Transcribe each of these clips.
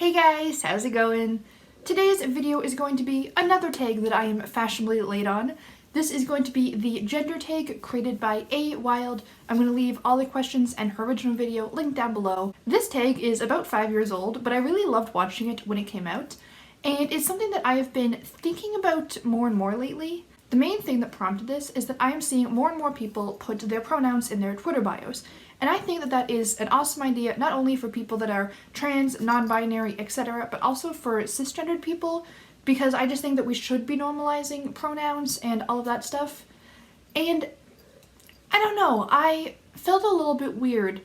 Hey guys, how's it going? Today's video is going to be another tag that I am fashionably late on. This is going to be the gender tag created by Wylde. I'm going to leave all the questions and her original video linked down below. This tag is about 5 years old, but I really loved watching it when it came out. And it's something that I have been thinking about more and more lately. The main thing that prompted this is that I am seeing more and more people put their pronouns in their Twitter bios. And I think that that is an awesome idea, not only for people that are trans, non-binary, etc., but also for cisgendered people, because I just think that we should be normalizing pronouns and all of that stuff. And I don't know, I felt a little bit weird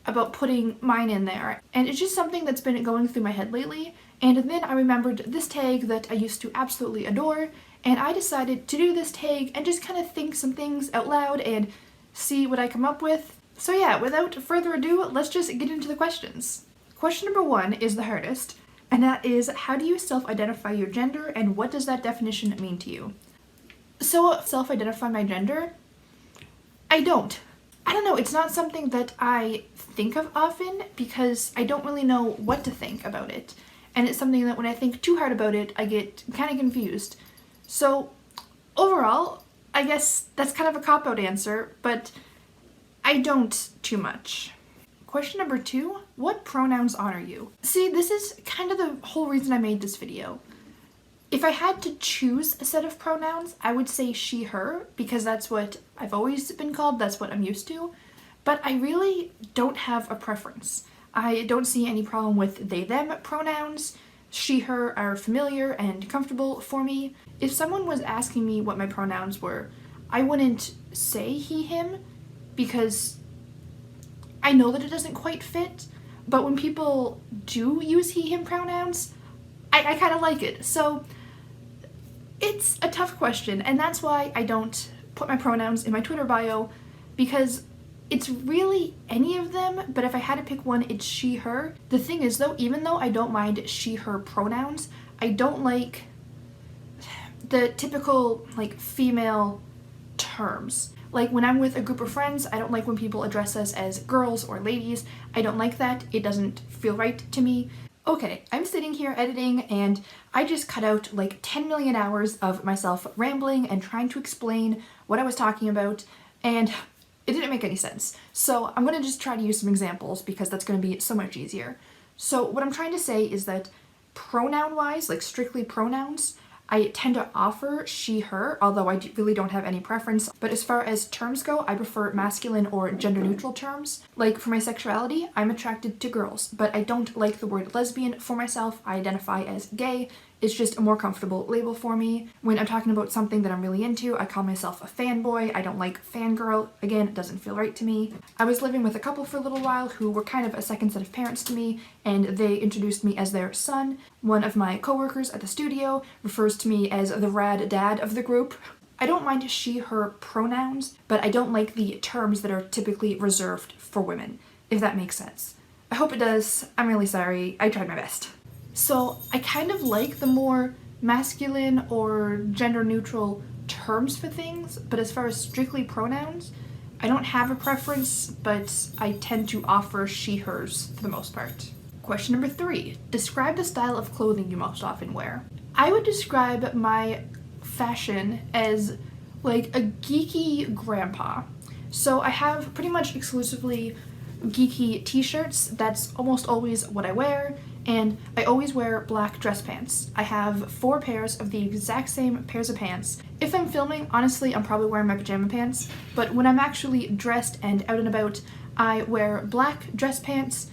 about putting mine in there, and it's just something that's been going through my head lately. And then I remembered this tag that I used to absolutely adore, and I decided to do this tag and just kind of think some things out loud and see what I come up with. So yeah, without further ado, let's just get into the questions. Question number 1 is the hardest, and that is, how do you self-identify your gender and what does that definition mean to you? So self-identify my gender? I don't know, it's not something that I think of often because I don't really know what to think about it. And it's something that when I think too hard about it, I get kind of confused. So overall, I guess that's kind of a cop-out answer, but I don't too much. Question number 2, what pronouns honor you? See, this is kind of the whole reason I made this video. If I had to choose a set of pronouns, I would say she, her, because that's what I've always been called, that's what I'm used to. But I really don't have a preference. I don't see any problem with they, them pronouns. She, her are familiar and comfortable for me. If someone was asking me what my pronouns were, I wouldn't say he, him, because I know that it doesn't quite fit, but when people do use he, him pronouns, I kind of like it. So it's a tough question, and that's why I don't put my pronouns in my Twitter bio, because it's really any of them, but if I had to pick one, it's she, her. The thing is though, even though I don't mind she, her pronouns, I don't like the typical like female terms. Like when I'm with a group of friends, I don't like when people address us as girls or ladies. I don't like that. It doesn't feel right to me. Okay, I'm sitting here editing and I just cut out like 10 million hours of myself rambling and trying to explain what I was talking about, and it didn't make any sense. So I'm going to just try to use some examples because that's going to be so much easier. So what I'm trying to say is that pronoun-wise, like strictly pronouns, I tend to offer she, her, although I really don't have any preference. But as far as terms go, I prefer masculine or gender-neutral terms. Like for my sexuality, I'm attracted to girls, but I don't like the word lesbian for myself. I identify as gay. It's just a more comfortable label for me. When I'm talking about something that I'm really into, I call myself a fanboy. I don't like fangirl. Again, it doesn't feel right to me. I was living with a couple for a little while who were kind of a second set of parents to me, and they introduced me as their son. One of my coworkers at the studio refers to me as the rad dad of the group. I don't mind she, her pronouns, but I don't like the terms that are typically reserved for women, if that makes sense. I hope it does. I'm really sorry. I tried my best. So I kind of like the more masculine or gender-neutral terms for things, but as far as strictly pronouns, I don't have a preference, but I tend to offer she, hers for the most part. Question number 3, describe the style of clothing you most often wear. I would describe my fashion as like a geeky grandpa. So I have pretty much exclusively geeky t-shirts. That's almost always what I wear. And I always wear black dress pants. I have 4 pairs of the exact same pairs of pants. If I'm filming, honestly, I'm probably wearing my pajama pants, but when I'm actually dressed and out and about, I wear black dress pants,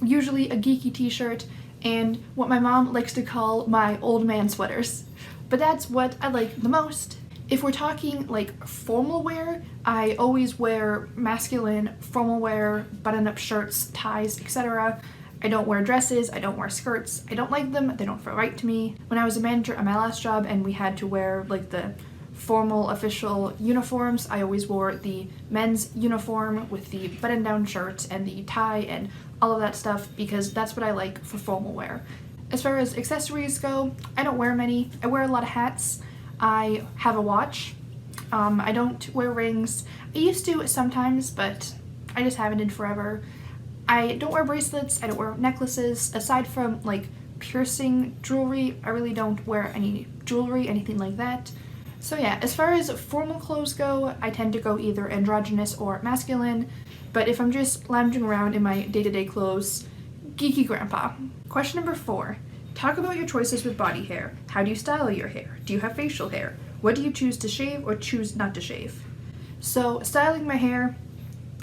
usually a geeky t-shirt, and what my mom likes to call my old man sweaters. But that's what I like the most. If we're talking like formal wear, I always wear masculine formal wear, button-up shirts, ties, etc. I don't wear dresses, I don't wear skirts, I don't like them, they don't feel right to me. When I was a manager at my last job and we had to wear like the formal official uniforms, I always wore the men's uniform with the button-down shirt and the tie and all of that stuff because that's what I like for formal wear. As far as accessories go, I don't wear many. I wear a lot of hats. I have a watch. I don't wear rings. I used to sometimes, but I just haven't in forever. I don't wear bracelets, I don't wear necklaces, aside from like piercing jewelry. I really don't wear any jewelry, anything like that. So yeah, as far as formal clothes go, I tend to go either androgynous or masculine, but if I'm just lounging around in my day-to-day clothes, geeky grandpa. Question number 4. Talk about your choices with body hair. How do you style your hair? Do you have facial hair? What do you choose to shave or choose not to shave? So styling my hair,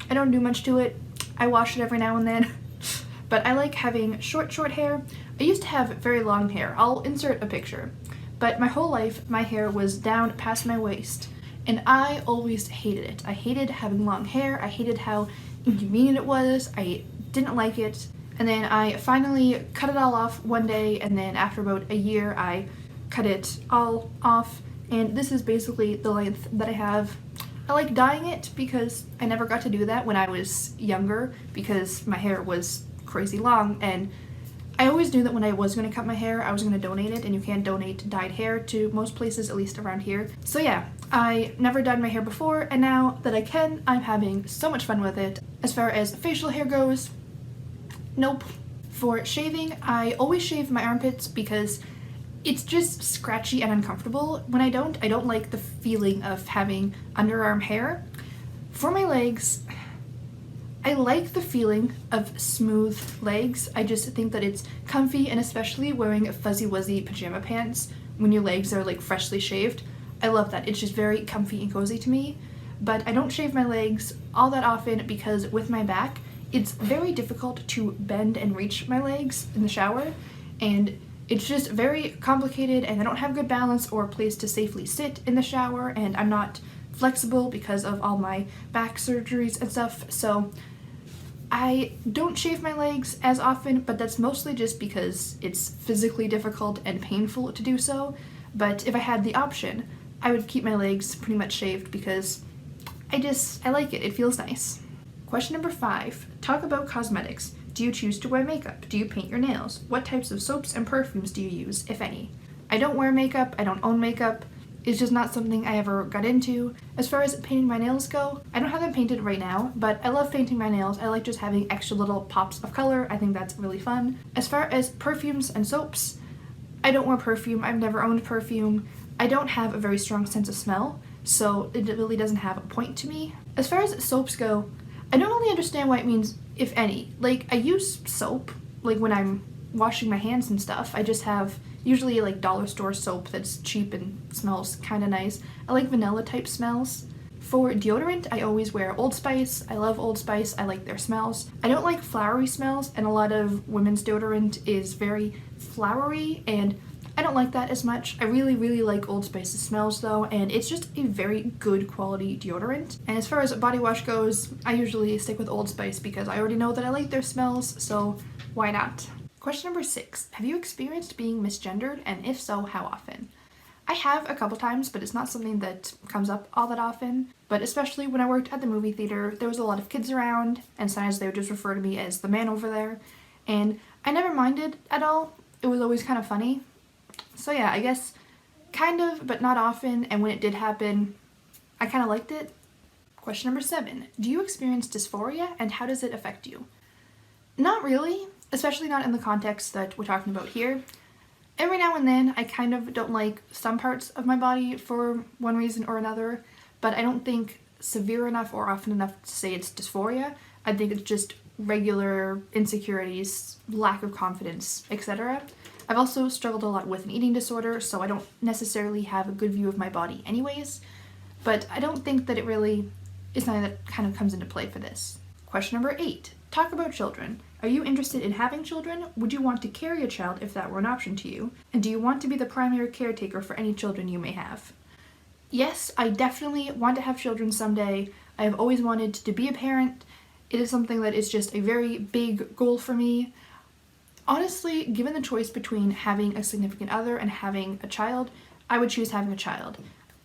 I don't do much to it. I wash it every now and then, but I like having short hair. I used to have very long hair. I'll insert a picture. But my whole life, my hair was down past my waist, and I always hated it. I hated having long hair. I hated how inconvenient it was. I didn't like it. And then I finally cut it all off one day, and then after about a year, I cut it all off, and this is basically the length that I have. I like dyeing it because I never got to do that when I was younger because my hair was crazy long, and I always knew that when I was going to cut my hair, I was going to donate it, and you can't donate dyed hair to most places, at least around here. So yeah, I never dyed my hair before, and now that I can, I'm having so much fun with it. As far as facial hair goes, nope. For shaving, I always shave my armpits because it's just scratchy and uncomfortable. When I don't like the feeling of having underarm hair. For my legs, I like the feeling of smooth legs. I just think that it's comfy, and especially wearing fuzzy wuzzy pajama pants when your legs are like freshly shaved. I love that. It's just very comfy and cozy to me. But I don't shave my legs all that often because with my back, it's very difficult to bend and reach my legs in the shower, and it's just very complicated, and I don't have good balance or a place to safely sit in the shower, and I'm not flexible because of all my back surgeries and stuff, so I don't shave my legs as often, but that's mostly just because it's physically difficult and painful to do so. But if I had the option, I would keep my legs pretty much shaved because I like it. It feels nice. Question number 5. Talk about cosmetics. Do you choose to wear makeup? Do you paint your nails? What types of soaps and perfumes do you use, if any? I don't wear makeup. I don't own makeup. It's just not something I ever got into. As far as painting my nails go, I don't have them painted right now, but I love painting my nails. I like just having extra little pops of color. I think that's really fun. As far as perfumes and soaps, I don't wear perfume. I've never owned perfume. I don't have a very strong sense of smell, so it really doesn't have a point to me. As far as soaps go, I don't really understand what it means, if any. Like, I use soap, like when I'm washing my hands and stuff. I just have usually like dollar store soap that's cheap and smells kind of nice. I like vanilla type smells. For deodorant, I always wear Old Spice. I love Old Spice. I like their smells. I don't like flowery smells, and a lot of women's deodorant is very flowery, and I don't like that as much. I really like Old Spice's smells though, and it's just a very good quality deodorant. And as far as body wash goes, I usually stick with Old Spice because I already know that I like their smells, so why not? Question number 6. Have you experienced being misgendered, and if so, how often? I have a couple times, but it's not something that comes up all that often. But especially when I worked at the movie theater, there was a lot of kids around, and sometimes they would just refer to me as the man over there, and I never minded at all. It was always kind of funny. So yeah, I guess kind of, but not often, and when it did happen, I kind of liked it. Question number 7. Do you experience dysphoria, and how does it affect you? Not really, especially not in the context that we're talking about here. Every now and then, I kind of don't like some parts of my body for one reason or another, but I don't think severe enough or often enough to say it's dysphoria. I think it's just regular insecurities, lack of confidence, etc. I've also struggled a lot with an eating disorder, so I don't necessarily have a good view of my body anyways, but I don't think that it really is something that kind of comes into play for this. Question number 8. Talk about children. Are you interested in having children? Would you want to carry a child if that were an option to you? And do you want to be the primary caretaker for any children you may have? Yes, I definitely want to have children someday. I have always wanted to be a parent. It is something that is just a very big goal for me. Honestly, given the choice between having a significant other and having a child, I would choose having a child.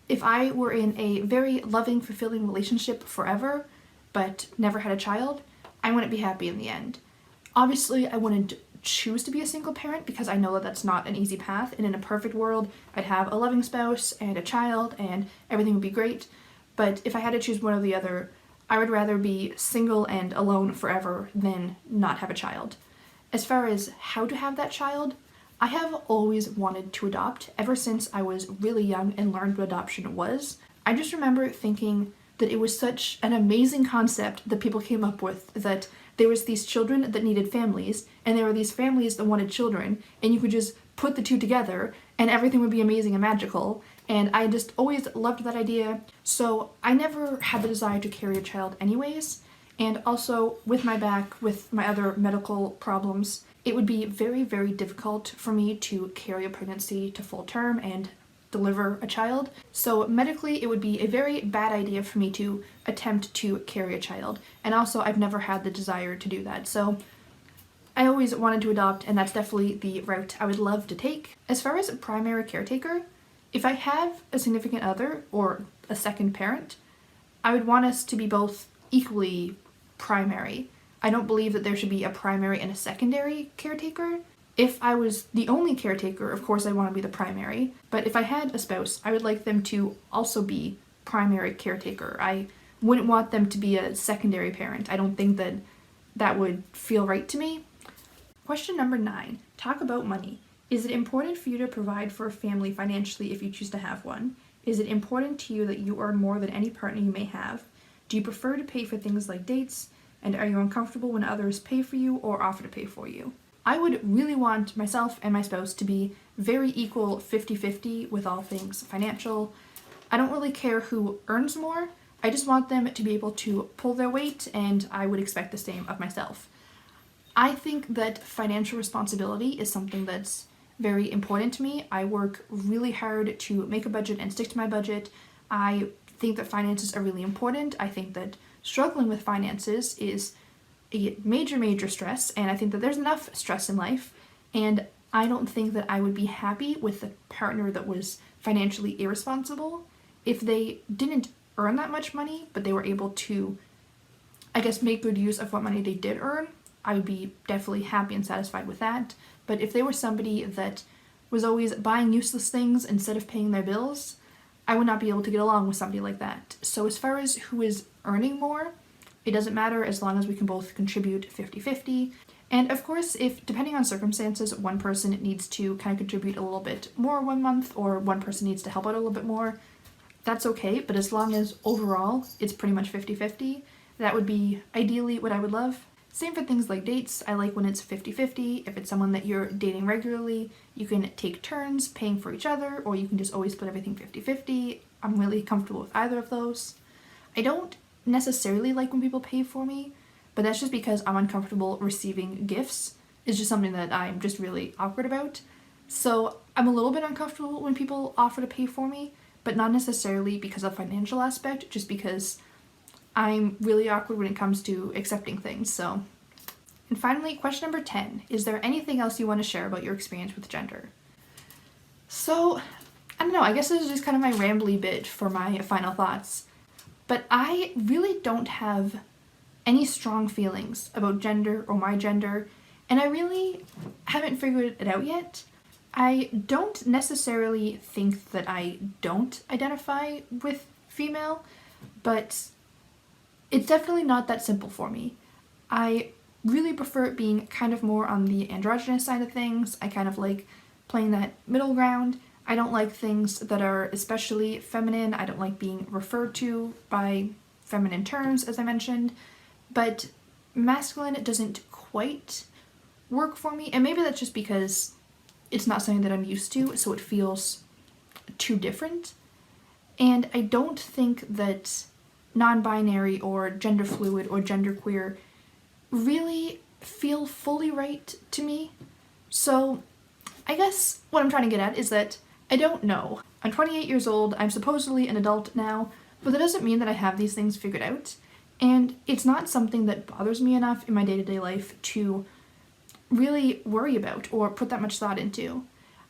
If I were in a very loving, fulfilling relationship forever, but never had a child, I wouldn't be happy in the end. Obviously, I wouldn't choose to be a single parent because I know that that's not an easy path, and in a perfect world, I'd have a loving spouse and a child and everything would be great. But if I had to choose one or the other, I would rather be single and alone forever than not have a child. As far as how to have that child, I have always wanted to adopt ever since I was really young and learned what adoption was. I just remember thinking that it was such an amazing concept that people came up with, that there was these children that needed families, and there were these families that wanted children, and you could just put the two together and everything would be amazing and magical. And I just always loved that idea. So I never had the desire to carry a child anyways. And also with my back, with my other medical problems, it would be very, very difficult for me to carry a pregnancy to full term and deliver a child. So medically, it would be a very bad idea for me to attempt to carry a child. And also, I've never had the desire to do that. So I always wanted to adopt, and that's definitely the route I would love to take. As far as a primary caretaker, if I have a significant other or a second parent, I would want us to be both equally primary. I don't believe that there should be a primary and a secondary caretaker. If I was the only caretaker, of course I'd want to be the primary, but if I had a spouse, I would like them to also be primary caretaker. I wouldn't want them to be a secondary parent. I don't think that that would feel right to me. Question number 9, talk about money. Is it important for you to provide for a family financially if you choose to have one? Is it important to you that you earn more than any partner you may have? Do you prefer to pay for things like dates? And are you uncomfortable when others pay for you or offer to pay for you? I would really want myself and my spouse to be very equal 50-50 with all things financial. I don't really care who earns more. I just want them to be able to pull their weight, and I would expect the same of myself. I think that financial responsibility is something that's very important to me. I work really hard to make a budget and stick to my budget. I think that finances are really important. I think that struggling with finances is a major, major stress, and I think that there's enough stress in life, and I don't think that I would be happy with a partner that was financially irresponsible. If they didn't earn that much money, but they were able to, I guess, make good use of what money they did earn, I would be definitely happy and satisfied with that. But if they were somebody that was always buying useless things instead of paying their bills, I would not be able to get along with somebody like that. So as far as who is earning more, it doesn't matter as long as we can both contribute 50-50. And of course, if depending on circumstances, one person needs to kind of contribute a little bit more 1 month, or one person needs to help out a little bit more, that's okay. But as long as overall it's pretty much 50-50, that would be ideally what I would love. Same for things like dates. I like when it's 50-50. If it's someone that you're dating regularly, you can take turns paying for each other, or you can just always split everything 50-50. I'm really comfortable with either of those. I don't necessarily like when people pay for me, but that's just because I'm uncomfortable receiving gifts. It's just something that I'm just really awkward about. So I'm a little bit uncomfortable when people offer to pay for me, but not necessarily because of financial aspect, just because I'm really awkward when it comes to accepting things. So, and finally, question number 10, is there anything else you want to share about your experience with gender? So, I don't know, I guess this is just kind of my rambly bit for my final thoughts. But I really don't have any strong feelings about gender or my gender, and I really haven't figured it out yet. I don't necessarily think that I don't identify with female, but it's definitely not that simple for me. I really prefer it being kind of more on the androgynous side of things. I kind of like playing that middle ground. I don't like things that are especially feminine. I don't like being referred to by feminine terms, as I mentioned. But masculine doesn't quite work for me. And maybe that's just because it's not something that I'm used to, so it feels too different. And I don't think that non-binary or gender fluid or genderqueer really feel fully right to me. So I guess what I'm trying to get at is that I don't know. I'm 28 years old, I'm supposedly an adult now, but that doesn't mean that I have these things figured out. And it's not something that bothers me enough in my day-to-day life to really worry about or put that much thought into.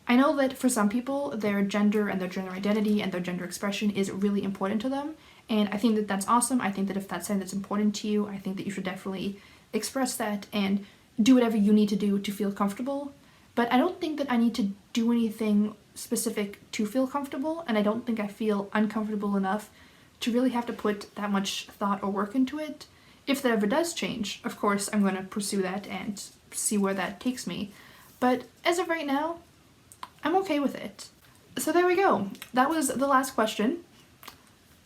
I know that for some people, their gender and their gender identity and their gender expression is really important to them, and I think that that's awesome. I think that if that's something that's important to you, I think that you should definitely express that and do whatever you need to do to feel comfortable. But I don't think that I need to do anything specific to feel comfortable, and I don't think I feel uncomfortable enough to really have to put that much thought or work into it. If that ever does change, of course, I'm going to pursue that and see where that takes me. but as of right now, I'm okay with it. So there we go. That was the last question.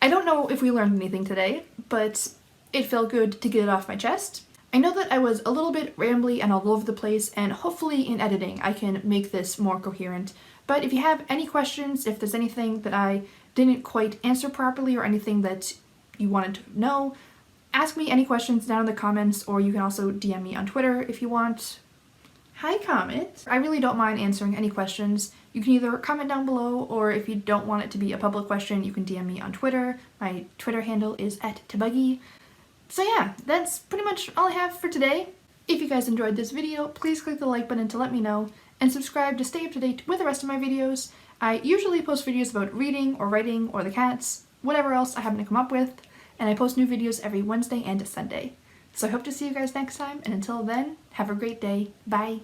I don't know if we learned anything today, but it felt good to get it off my chest. I know that I was a little bit rambly and all over the place, and hopefully in editing I can make this more coherent. But if you have any questions, if there's anything that I didn't quite answer properly or anything that you wanted to know, ask me any questions down in the comments, or you can also DM me on Twitter if you want. Hi, Comet! I really don't mind answering any questions. You can either comment down below, or if you don't want it to be a public question, you can DM me on Twitter. My Twitter handle is @tabuggy. So yeah, that's pretty much all I have for today. If you guys enjoyed this video, please click the like button to let me know, and subscribe to stay up to date with the rest of my videos. I usually post videos about reading or writing or the cats, whatever else I happen to come up with, and I post new videos every Wednesday and Sunday. So I hope to see you guys next time, and until then, have a great day. Bye!